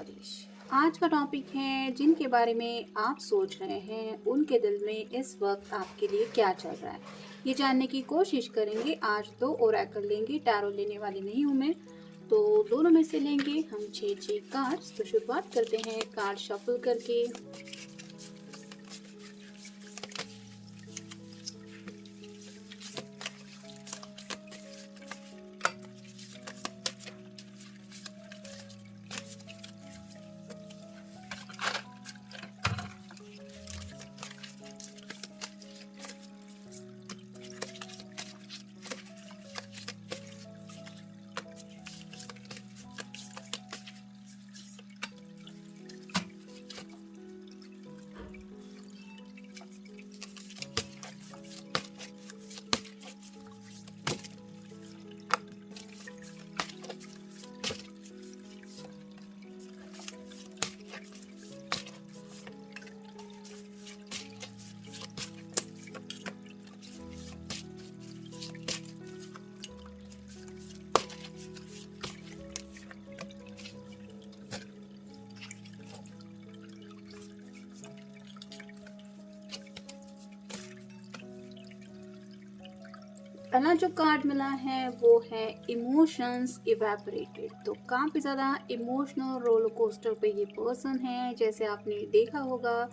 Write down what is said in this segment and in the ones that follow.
प्रदेश। आज का टॉपिक है जिनके बारे में आप सोच रहे हैं उनके दिल में इस वक्त आपके लिए क्या चल रहा है, ये जानने की कोशिश करेंगे। आज दो ओरेकल लेंगे, टैरो लेने वाली नहीं हूँ मैं, तो दोनों में से लेंगे हम 6 कार्ड्स। तो शुरुआत करते हैं कार्ड शफल करके। पहला जो कार्ड मिला है वो है इमोशंस इवेपोरेटेड। तो काफ़ी ज़्यादा इमोशनल रोलर कोस्टर पे ये पर्सन है। जैसे आपने देखा होगा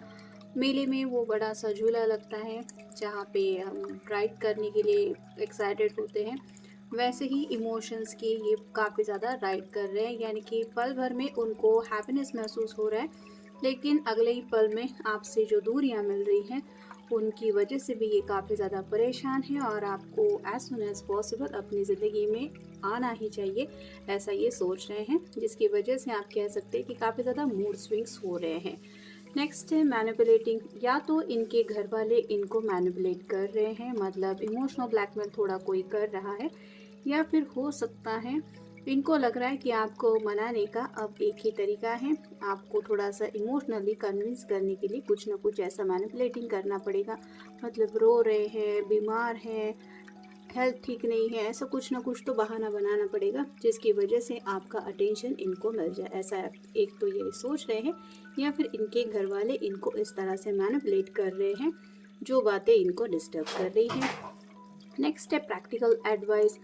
मेले में वो बड़ा सा झूला लगता है जहाँ पे हम राइड करने के लिए एक्साइटेड होते हैं, वैसे ही इमोशंस की ये काफ़ी ज़्यादा राइड कर रहे हैं। यानी कि पल भर में उनको हैप्पीनेस महसूस हो रहा है, लेकिन अगले ही पल में आपसे जो दूरियां मिल रही हैं उनकी वजह से भी ये काफ़ी ज़्यादा परेशान है और आपको एज सुन एज पॉसिबल अपनी ज़िंदगी में आना ही चाहिए, ऐसा ये सोच रहे हैं। जिसकी वजह से आप कह सकते हैं कि काफ़ी ज़्यादा मूड स्विंग्स हो रहे हैं। नेक्स्ट है मैनिपुलेटिंग। या तो इनके घर वाले इनको मैनिपुलेट कर रहे हैं, मतलब इमोशनल ब्लैकमेल थोड़ा कोई कर रहा है, या फिर हो सकता है इनको लग रहा है कि आपको मनाने का अब एक ही तरीका है, आपको थोड़ा सा इमोशनली कन्विंस करने के लिए कुछ ना कुछ ऐसा मैनिपुलेटिंग करना पड़ेगा। मतलब रो रहे हैं, बीमार हैं, हेल्थ ठीक नहीं है, ऐसा कुछ ना कुछ तो बहाना बनाना पड़ेगा जिसकी वजह से आपका अटेंशन इनको मिल जाए, ऐसा एक तो ये सोच रहे हैं। या फिर इनके घर वाले इनको इस तरह से मैनिपुलेट कर रहे हैं जो बातें इनको डिस्टर्ब कर रही हैं। नेक्स्ट है प्रैक्टिकल एडवाइस।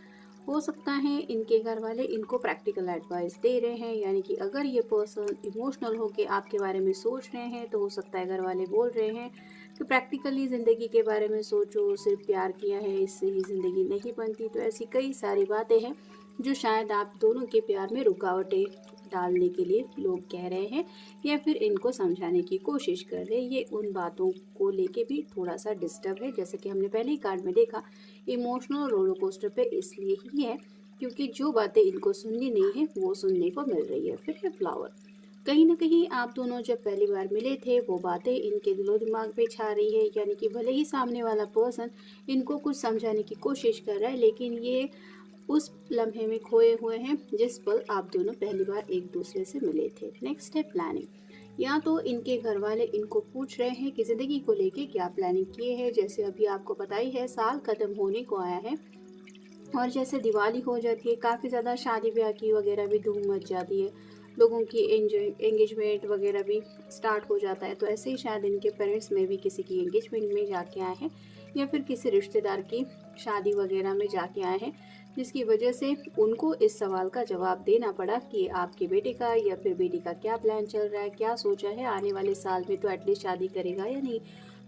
हो सकता है इनके घर वाले इनको प्रैक्टिकल एडवाइस दे रहे हैं, यानी कि अगर ये पर्सन इमोशनल होकर आपके बारे में सोच रहे हैं तो हो सकता है घर वाले बोल रहे हैं कि प्रैक्टिकली ज़िंदगी के बारे में सोचो, सिर्फ प्यार किया है इससे ही ज़िंदगी नहीं बनती। तो ऐसी कई सारी बातें हैं जो शायद आप दोनों के प्यार में रुकावटें डालने के लिए लोग कह रहे हैं या फिर इनको समझाने की कोशिश कर रहे हैं। ये उन बातों को लेके भी थोड़ा सा डिस्टर्ब है, जैसे कि हमने पहले ही कार्ड में देखा इमोशनल रोलर कोस्टर पे इसलिए ही है क्योंकि जो बातें इनको सुननी नहीं है वो सुनने को मिल रही है। फिर है फ्लावर। कहीं ना कहीं आप दोनों जब पहली बार मिले थे वो बातें इनके दिलो दिमाग पे छा रही है, यानी कि भले ही सामने वाला पर्सन इनको कुछ समझाने की कोशिश कर रहा है लेकिन ये उस लम्हे में खोए हुए हैं जिस पल आप दोनों पहली बार एक दूसरे से मिले थे। नेक्स्ट है प्लानिंग। या तो इनके घर वाले इनको पूछ रहे हैं कि ज़िंदगी को लेके क्या प्लानिंग किए हैं। जैसे अभी आपको पता ही है साल ख़त्म होने को आया है और जैसे दिवाली हो जाती है काफ़ी ज़्यादा शादी ब्याह की वगैरह भी धूम मच जाती है, लोगों की एंगेजमेंट वगैरह भी स्टार्ट हो जाता है। तो ऐसे ही शायद इनके पेरेंट्स में भी किसी की एंगेजमेंट में जाके आए हैं या फिर किसी रिश्तेदार की शादी वगैरह में जाके आए हैं, जिसकी वजह से उनको इस सवाल का जवाब देना पड़ा कि आपके बेटे का या फिर बेटी का क्या प्लान चल रहा है, क्या सोचा है, आने वाले साल में तो एटलीस्ट शादी करेगा या नहीं।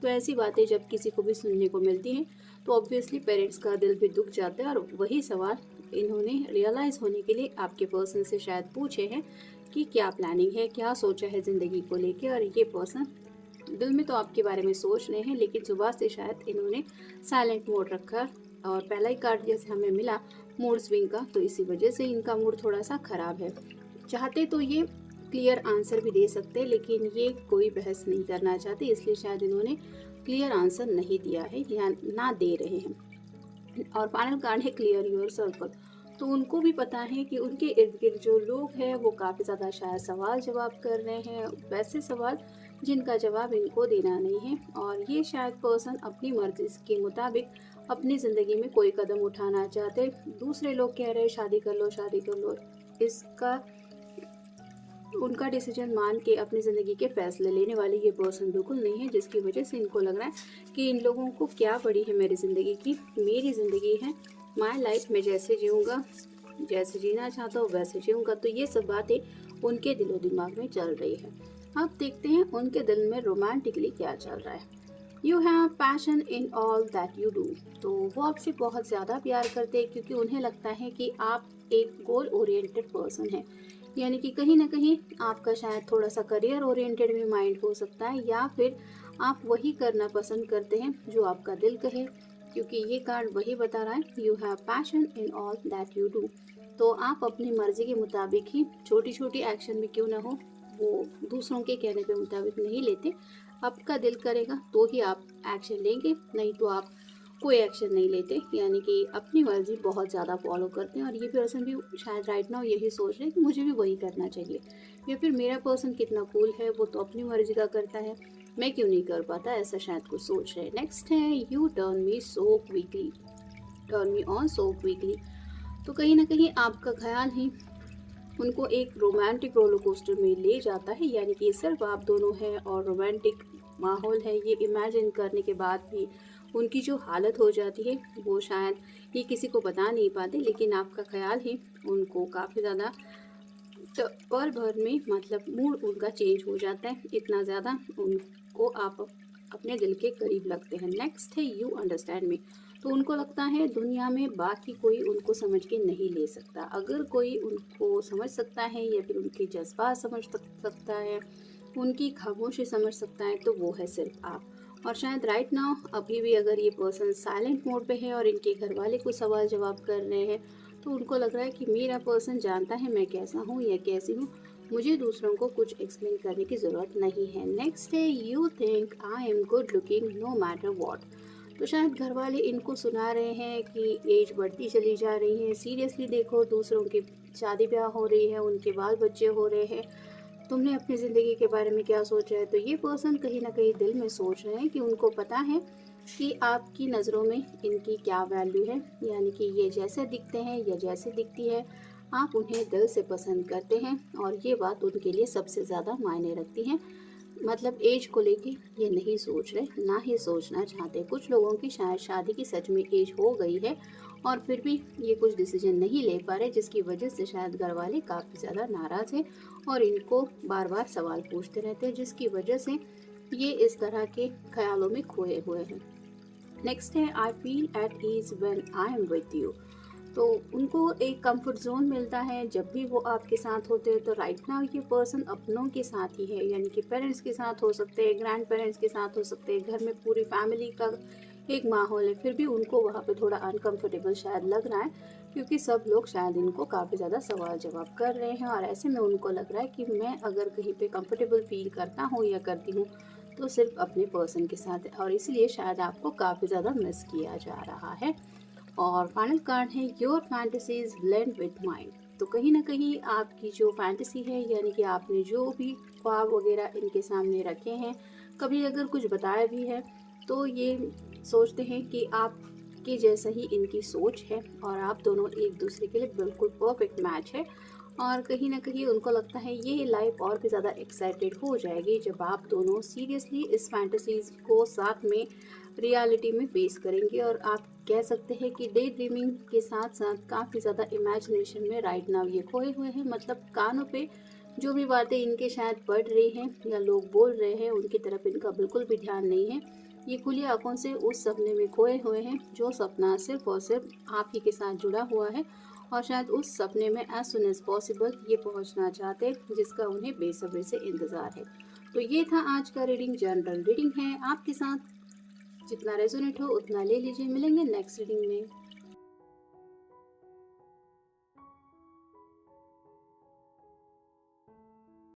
तो ऐसी बातें जब किसी को भी सुनने को मिलती हैं तो ऑब्वियसली पेरेंट्स का दिल भी दुख जाता है और वही सवाल इन्होंने रियलाइज़ होने के लिए आपके पर्सन से शायद पूछे हैं कि क्या प्लानिंग है, क्या सोचा है ज़िंदगी को लेके। और ये पर्सन दिल में तो आपके बारे में सोच रहे हैं लेकिन सुबह से शायद इन्होंने साइलेंट मोड रखा और पहला ही कार्ड जैसे हमें मिला मूड स्विंग का, तो इसी वजह से इनका मूड थोड़ा सा ख़राब है। चाहते तो ये क्लियर आंसर भी दे सकते हैं लेकिन ये कोई बहस नहीं करना चाहते, इसलिए शायद इन्होंने क्लियर आंसर नहीं दिया है या ना दे रहे हैं। और फाइनल कार्ड है क्लियर योर सर्कल। तो उनको भी पता है कि उनके इर्द गिर्द जो लोग हैं वो काफ़ी ज़्यादा शायद सवाल जवाब कर रहे हैं, वैसे सवाल जिनका जवाब इनको देना नहीं है। और ये शायद पर्सन अपनी मर्जी के मुताबिक अपनी ज़िंदगी में कोई कदम उठाना चाहते। दूसरे लोग कह रहे हैं शादी कर लो शादी कर लो, इसका उनका डिसीजन मान के अपनी ज़िंदगी के फैसले लेने वाले ये पर्सन बिल्कुल नहीं है, जिसकी वजह से इनको लग रहा है कि इन लोगों को क्या पड़ी है मेरी ज़िंदगी की, मेरी ज़िंदगी है, माई लाइफ में जैसे जीऊँगा, जैसे जीना चाहता हूँ वैसे जीऊँगा। तो ये सब बातें उनके दिलो दिमाग में चल रही है। अब देखते हैं उनके दिल में रोमांटिकली क्या चल रहा है। You have passion in all that you do. तो वो आपसे बहुत ज़्यादा प्यार करते हैं, क्योंकि उन्हें लगता है कि आप एक गोल ओरिएंटेड पर्सन हैं। यानी कि कहीं ना कहीं आपका शायद थोड़ा सा करियर ओरिएंटेड भी माइंड हो सकता है, या फिर आप वही करना पसंद करते हैं जो आपका दिल कहे, क्योंकि ये कार्ड वही बता रहा है, you have passion in all that you do. तो आप अपनी मर्जी के मुताबिक ही छोटी छोटी एक्शन भी क्यों ना हो, वो दूसरों के कहने के मुताबिक नहीं लेते। आपका दिल करेगा तो ही आप एक्शन लेंगे, नहीं तो आप कोई एक्शन नहीं लेते। यानी कि अपनी मर्जी बहुत ज़्यादा फॉलो करते हैं, और ये पर्सन भी शायद राइट नाउ यही सोच रहे हैं कि मुझे भी वही करना चाहिए, या फिर मेरा पर्सन कितना कूल है, वो तो अपनी मर्जी का करता है, मैं क्यों नहीं कर पाता, ऐसा शायद कुछ सोच रहे हैं। नेक्स्ट है, U turn me so quickly, turn me on so quickly. तो कहीं ना कहीं आपका ख्याल ही उनको एक रोमांटिक रोलर कोस्टर में ले जाता है। यानी कि सिर्फ आप दोनों हैं और रोमांटिक माहौल है, ये इमेजिन करने के बाद भी उनकी जो हालत हो जाती है वो शायद ये किसी को बता नहीं पाते, लेकिन आपका ख्याल ही उनको काफ़ी ज़्यादा पल भर में मतलब मूड उनका चेंज हो जाता है, इतना ज़्यादा उनको आप अपने दिल के करीब लगते हैं। नेक्स्ट है, यू अंडरस्टैंड मी। तो उनको लगता है दुनिया में बाकी कोई उनको समझ के नहीं ले सकता। अगर कोई उनको समझ सकता है या फिर उनके जज्बात समझ सकता है, उनकी खामोशी समझ सकता है, तो वो है सिर्फ आप। और शायद राइट नाउ अभी भी अगर ये पर्सन साइलेंट मोड पे है और इनके घर वाले कुछ सवाल जवाब कर रहे हैं, तो उनको लग रहा है कि मेरा पर्सन जानता है मैं कैसा हूँ या कैसी हूँ, मुझे दूसरों को कुछ एक्सप्लेन करने की ज़रूरत नहीं है। नेक्स्ट है, you think I am good looking no matter what. तो शायद घर वाले इनको सुना रहे हैं कि एज बढ़ती चली जा रही है, सीरियसली देखो, दूसरों की शादी ब्याह हो रही है, उनके बाल बच्चे हो रहे हैं, तुमने अपनी ज़िंदगी के बारे में क्या सोचा है। तो ये पर्सन कहीं ना कहीं दिल में सोच रहे हैं कि उनको पता है कि आपकी नज़रों में इनकी क्या वैल्यू है। यानी कि ये जैसे दिखते हैं या जैसे दिखती है, आप उन्हें दिल से पसंद करते हैं, और ये बात उनके लिए सबसे ज़्यादा मायने रखती है। मतलब एज को लेके ये नहीं सोच रहे, ना ही सोचना चाहते। कुछ लोगों की शायद शादी की सच में एज हो गई है, और फिर भी ये कुछ डिसीजन नहीं ले पा रहे, जिसकी वजह से शायद घर वाले काफ़ी ज़्यादा नाराज़ हैं और इनको बार बार सवाल पूछते रहते हैं, जिसकी वजह से ये इस तरह के ख्यालों में खोए हुए हैं। नेक्स्ट है, I feel at ease when I am with you. तो उनको एक कंफर्ट जोन मिलता है जब भी वो आपके साथ होते हैं। तो राइट नाउ ये पर्सन अपनों के साथ ही है, यानी कि पेरेंट्स के साथ हो सकते हैं, ग्रैंड पेरेंट्स के साथ हो सकते हैं, घर में पूरी फैमिली का एक माहौल है, फिर भी उनको वहाँ पे थोड़ा अनकंफर्टेबल शायद लग रहा है, क्योंकि सब लोग शायद इनको काफ़ी ज़्यादा सवाल जवाब कर रहे हैं, और ऐसे में उनको लग रहा है कि मैं अगर कहीं पे कंफर्टेबल फील करता हूँ या करती हूँ तो सिर्फ अपने पर्सन के साथ है, और इसलिए शायद आपको काफ़ी ज़्यादा मिस किया जा रहा है। और फाइनल कार्ड है, your fantasies blend with mind. तो कहीं ना कहीं आपकी जो फैंटेसी है, यानी कि आपने जो भी ख्वाब वगैरह इनके सामने रखे हैं, कभी अगर कुछ बताया भी है, तो ये सोचते हैं कि आपके जैसा ही इनकी सोच है, और आप दोनों एक दूसरे के लिए बिल्कुल परफेक्ट मैच है। और कहीं ना कहीं उनको लगता है ये लाइफ और भी ज़्यादा एक्साइटेड हो जाएगी जब आप दोनों सीरियसली इस फैंटेसीज को साथ में रियलिटी में फेस करेंगे। और आप कह सकते हैं कि डे ड्रीमिंग के साथ साथ काफ़ी ज़्यादा इमेजिनेशन में राइट नाउ ये खोए हुए हैं। मतलब कानों पे जो भी बातें इनके शायद पढ़ रही हैं या लोग बोल रहे हैं, उनकी तरफ इनका बिल्कुल भी ध्यान नहीं है। ये खुली आंखों से उस सपने में खोए हुए हैं जो सपना सिर्फ और सिर्फ आप ही के साथ जुड़ा हुआ है, और शायद उस सपने में एज सुन एज पॉसिबल ये पहुंचना चाहते हैं, जिसका उन्हें बेसब्री से इंतज़ार है। तो ये था आज का रीडिंग, जनरल रीडिंग है, आपके साथ जितना रेजोनेट हो उतना ले लीजिए। मिलेंगे नेक्स्ट रीडिंग में।